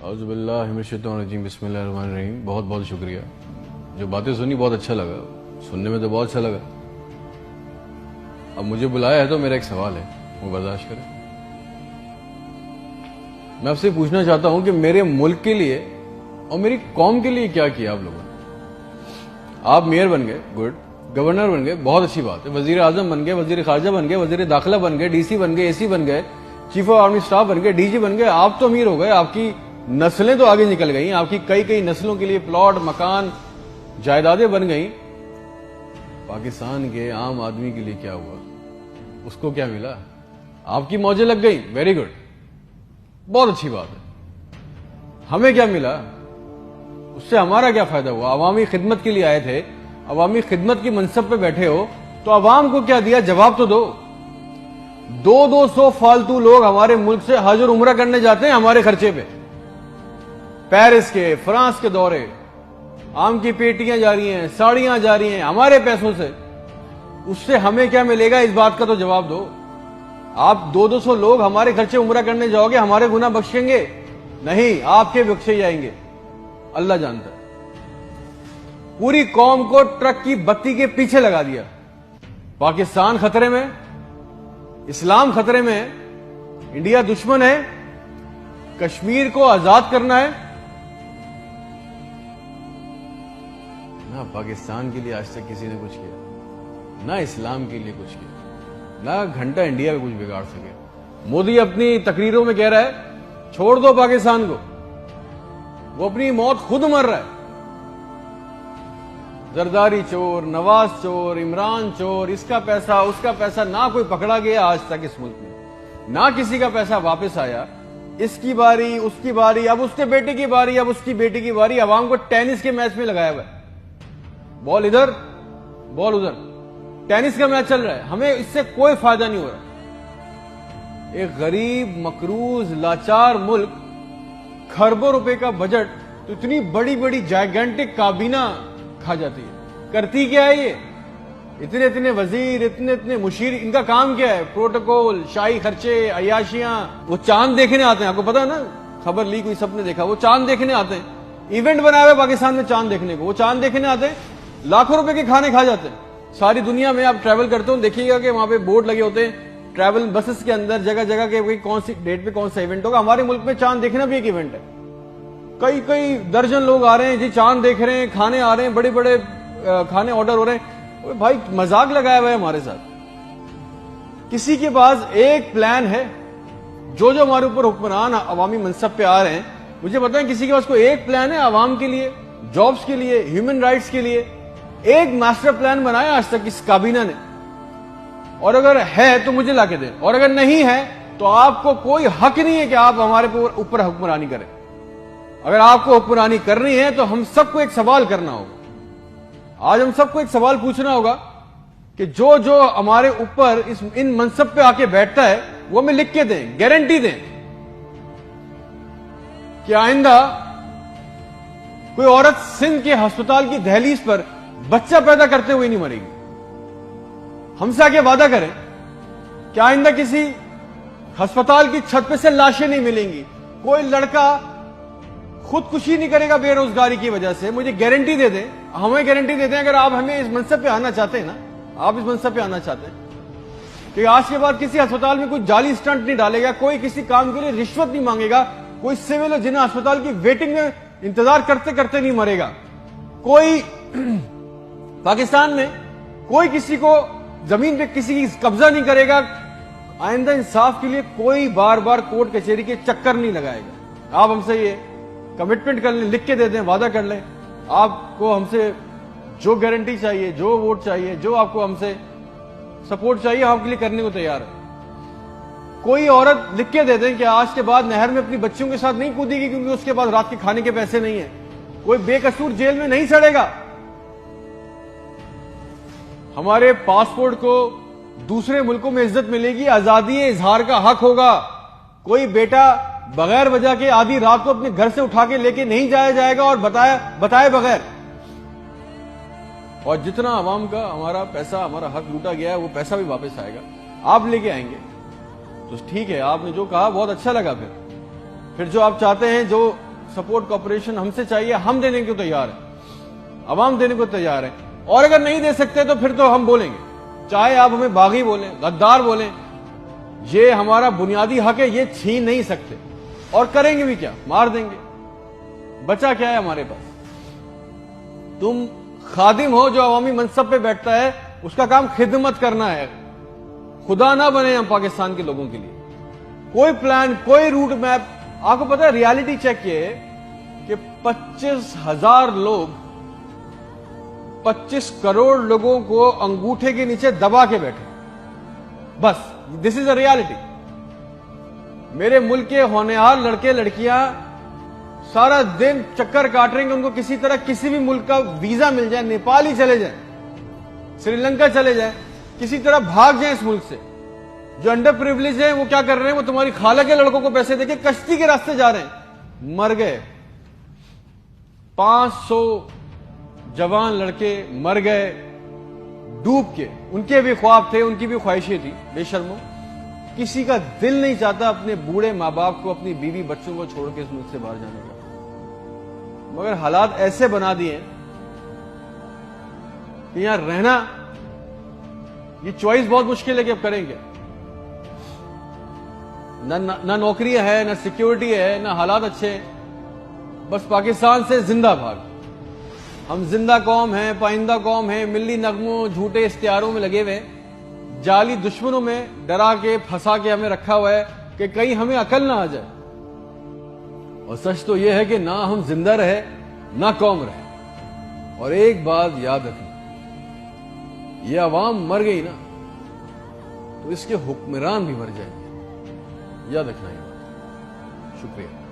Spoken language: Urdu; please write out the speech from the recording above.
اعوذ باللہ من الشیطان الرجیم، بسم اللہ الرحمن الرحیم۔ بہت بہت شکریہ، جو باتیں سنی بہت اچھا لگا، سننے میں تو بہت اچھا لگا۔ اب مجھے بلایا ہے تو میرا ایک سوال ہے، وہ برداشت کریں۔ میں آپ سے پوچھنا چاہتا ہوں کہ میرے ملک کے لیے اور میری قوم کے لیے کیا کیا آپ لوگوں نے؟ آپ میئر بن گئے، گڈ، گورنر بن گئے، بہت اچھی بات ہے، وزیر اعظم بن گئے، وزیر خارجہ بن گئے، وزیر داخلہ بن گئے، ڈی سی بن گئے، اے سی بن گئے، چیف آف آرمی اسٹاف بن گئے، ڈی جی بن گئے۔ آپ تو امیر ہو گئے، آپ کی نسلیں تو آگے نکل گئیں، آپ کی کئی نسلوں کے لیے پلاٹ، مکان، جائیدادیں بن گئیں۔ پاکستان کے عام آدمی کے لیے کیا ہوا؟ اس کو کیا ملا؟ آپ کی موجیں لگ گئی، ویری گڈ، بہت اچھی بات ہے۔ ہمیں کیا ملا؟ اس سے ہمارا کیا فائدہ ہوا؟ عوامی خدمت کے لیے آئے تھے، عوامی خدمت کی منصب پہ بیٹھے ہو تو عوام کو کیا دیا؟ جواب تو دو۔ 200 فالتو لوگ ہمارے ملک سے حج اور عمرہ کرنے جاتے ہیں ہمارے خرچے پہ، پیرس کے، فرانس کے دورے، آم کی پیٹیاں جا رہی ہیں، ساڑیاں جا رہی ہیں ہمارے پیسوں سے۔ اس سے ہمیں کیا ملے گا؟ اس بات کا تو جواب دو۔ آپ 200 لوگ ہمارے خرچے عمرہ کرنے جاؤ گے، ہمارے گناہ بخشیں گے؟ نہیں، آپ کے بخشے جائیں گے، اللہ جانتا ہے۔ پوری قوم کو ٹرک کی بتی کے پیچھے لگا دیا۔ پاکستان خطرے میں، اسلام خطرے میں ہے، انڈیا دشمن ہے، کشمیر کو آزاد کرنا ہے۔ نہ پاکستان کے لیے آج تک کسی نے کچھ کیا، نہ اسلام کے لیے کچھ کیا، نہ گھنٹہ انڈیا کا کچھ بگاڑ سکے۔ مودی اپنی تقریروں میں کہہ رہا ہے چھوڑ دو پاکستان کو، وہ اپنی موت خود مر رہا ہے۔ زرداری چور، نواز چور، عمران چور، اس کا پیسہ نہ کوئی پکڑا گیا آج تک اس ملک میں، نہ کسی کا پیسہ واپس آیا۔ اس کی باری، اس کی باری، اب اس کے بیٹے کی باری، اب اس کی بیٹی کی باری۔ عوام کو ٹینس کے میچ میں لگایا ہوا ہے، بال ادھر بال ادھر، ٹینس کا میچ چل رہا ہے، ہمیں اس سے کوئی فائدہ نہیں ہو رہا۔ ایک غریب، مقروض، لاچار ملک، کھربوں روپے کا بجٹ تو اتنی بڑی بڑی جائگنٹک کابینہ کھا جاتی ہے۔ کرتی کیا ہے یہ؟ اتنے وزیر، اتنے مشیر، ان کا کام کیا ہے؟ پروٹوکول، شاہی خرچے، عیاشیاں۔ وہ چاند دیکھنے آتے ہیں، آپ کو پتا ہے نا، خبر لیک ہوئی، سب نے دیکھا، وہ چاند دیکھنے آتے ہیں، ایونٹ بنایا ہوا پاکستان میں چاند دیکھنے کو، وہ چاند دیکھنے آتے ہیں، لاکھوں روپے کے کھانے کھا جاتے ہیں۔ ساری دنیا میں آپ ٹریول کرتے ہو، دیکھیے گا کہ وہاں پہ بورڈ لگے ہوتے ہیں ٹریول بسز کے اندر، جگہ جگہ کے کون سی ڈیٹ پہ کون سا ایونٹ ہوگا۔ ہمارے ملک میں چاند دیکھنا بھی ایک ایونٹ ہے، کئی درجن لوگ آ رہے ہیں جی، چاند دیکھ رہے ہیں، کھانے آ رہے ہیں، بڑے بڑے کھانے آرڈر ہو رہے ہیں۔ بھائی مذاق لگایا ہوا ہے ہمارے ساتھ۔ کسی کے پاس ایک پلان ہے؟ جو ہمارے اوپر حکمران عوامی منصب پہ آ رہے ہیں، مجھے بتائیں کسی کے پاس کوئی ایک پلان ہے عوام کے لیے، جابز کے لیے، ہیومن رائٹس کے لیے؟ ایک ماسٹر پلان بنایا آج تک اس کابینہ نے؟ اور اگر ہے تو مجھے لا کے دیں، اور اگر نہیں ہے تو آپ کو کوئی حق نہیں ہے کہ آپ ہمارے اوپر حکمرانی کریں۔ اگر آپ کو حکمرانی کرنی ہے تو ہم سب کو ایک سوال کرنا ہوگا، آج ہم سب کو ایک سوال پوچھنا ہوگا کہ جو ہمارے اوپر ان منصب پہ آ کے بیٹھتا ہے وہ ہمیں لکھ کے دیں، گارنٹی دیں کہ آئندہ کوئی عورت سندھ کے ہسپتال کی دہلیز پر بچہ پیدا کرتے ہوئے نہیں مرے گی۔ ہم سے آگے وعدہ کریں کہ آئندہ کسی ہسپتال کی چھت پہ سے لاشیں نہیں ملیں گی، کوئی لڑکا خودکشی نہیں کرے گا بے روزگاری کی وجہ سے۔ مجھے گارنٹی دے دیں، ہمیں گارنٹی دے دیں، اگر آپ ہمیں اس منصب پہ آنا چاہتے ہیں نا، آپ اس منصب پہ آنا چاہتے ہیں کہ آج کے بعد کسی ہسپتال میں کوئی جعلی سٹنٹ نہیں ڈالے گا، کوئی کسی کام کے لیے رشوت نہیں مانگے گا، کوئی سول جنہ ہسپتال کی ویٹنگ میں انتظار کرتے کرتے نہیں مرے گا، کوئی پاکستان میں کوئی کسی کو زمین پہ کسی کی قبضہ نہیں کرے گا، آئندہ انصاف کے لیے کوئی بار بار کورٹ کچہری کے چکر نہیں لگائے گا۔ آپ ہم سے یہ کمٹمنٹ کر لیں، لکھ کے دے دیں، وعدہ کر لیں، آپ کو ہم سے جو گارنٹی چاہیے، جو ووٹ چاہیے، جو آپ کو ہم سے سپورٹ چاہیے، ہم آپ کے لیے کرنے کو تیار ہے۔ کوئی عورت لکھ کے دے دیں کہ آج کے بعد نہر میں اپنی بچیوں کے ساتھ نہیں کودے گی کیونکہ اس کے بعد رات کے کھانے کے پیسے نہیں ہیں، کوئی بے قصور جیل میں نہیں سڑے گا۔ ہمارے پاسپورٹ کو دوسرے ملکوں میں عزت ملے گی، آزادی اظہار کا حق ہوگا، کوئی بیٹا بغیر وجہ کے آدھی رات کو اپنے گھر سے اٹھا کے لے کے نہیں جایا جائے گا اور بتائے بغیر۔ اور جتنا عوام کا ہمارا پیسہ، ہمارا حق لوٹا گیا ہے، وہ پیسہ بھی واپس آئے گا، آپ لے کے آئیں گے تو ٹھیک ہے۔ آپ نے جو کہا بہت اچھا لگا۔ پھر جو آپ چاہتے ہیں، جو سپورٹ کوپریشن ہم سے چاہیے، ہم دینے کو تیار ہیں، عوام دینے کو تیار ہے، اور اگر نہیں دے سکتے تو پھر تو ہم بولیں گے، چاہے آپ ہمیں باغی بولیں، غدار بولیں، یہ ہمارا بنیادی حق ہے، یہ چھین نہیں سکتے، اور کریں گے بھی کیا، مار دیں گے، بچا کیا ہے ہمارے پاس۔ تم خادم ہو جو عوامی منصب پہ بیٹھتا ہے، اس کا کام خدمت کرنا ہے، خدا نہ بنے ہم پاکستان کے لوگوں کے لیے۔ کوئی پلان، کوئی روٹ میپ، آپ کو پتا ہے ریالٹی چیک یہ ہے کہ 25,000 لوگ 25 کروڑ لوگوں کو انگوٹھے کے نیچے دبا کے بیٹھے، بس دس از اے ریالٹی۔ میرے ملک کے ہونہار لڑکے لڑکیاں سارا دن چکر کاٹ رہے ہیں کہ ان کو کسی طرح کسی بھی ملک کا ویزا مل جائے، نیپال ہی چلے جائیں، سری لنکا چلے جائیں، کسی طرح بھاگ جائیں اس ملک سے۔ جو انڈر پریویلیج ہیں وہ کیا کر رہے ہیں، وہ تمہاری خالہ کے لڑکوں کو پیسے دے کے کشتی کے راستے جا رہے ہیں، مر گئے 500 جوان لڑکے مر گئے ڈوب کے، ان کے بھی خواب تھے، ان کی بھی خواہشیں تھی، بے شرمو۔ کسی کا دل نہیں چاہتا اپنے بوڑھے ماں باپ کو، اپنی بیوی بچوں کو چھوڑ کے اس ملک سے باہر جانے کا، مگر حالات ایسے بنا دیے کہ یہاں رہنا، یہ چوائس بہت مشکل ہے کہ اب کریں گے، نہ نوکری ہے، نہ سیکیورٹی ہے، نہ حالات اچھے ہیں، بس پاکستان سے زندہ بھاگ۔ ہم زندہ قوم ہیں، پائندہ قوم ہیں، ملی نغموں جھوٹے اشتہاروں میں لگے ہوئے، جعلی دشمنوں میں ڈرا کے پھنسا کے ہمیں رکھا ہوا ہے کہ کہیں ہمیں عقل نہ آ جائے، اور سچ تو یہ ہے کہ نہ ہم زندہ رہے نہ قوم رہے۔ اور ایک بات یاد رکھنا، یہ عوام مر گئی نا تو اس کے حکمران بھی مر جائیں گے، یاد رکھنا یہ بات۔ شکریہ۔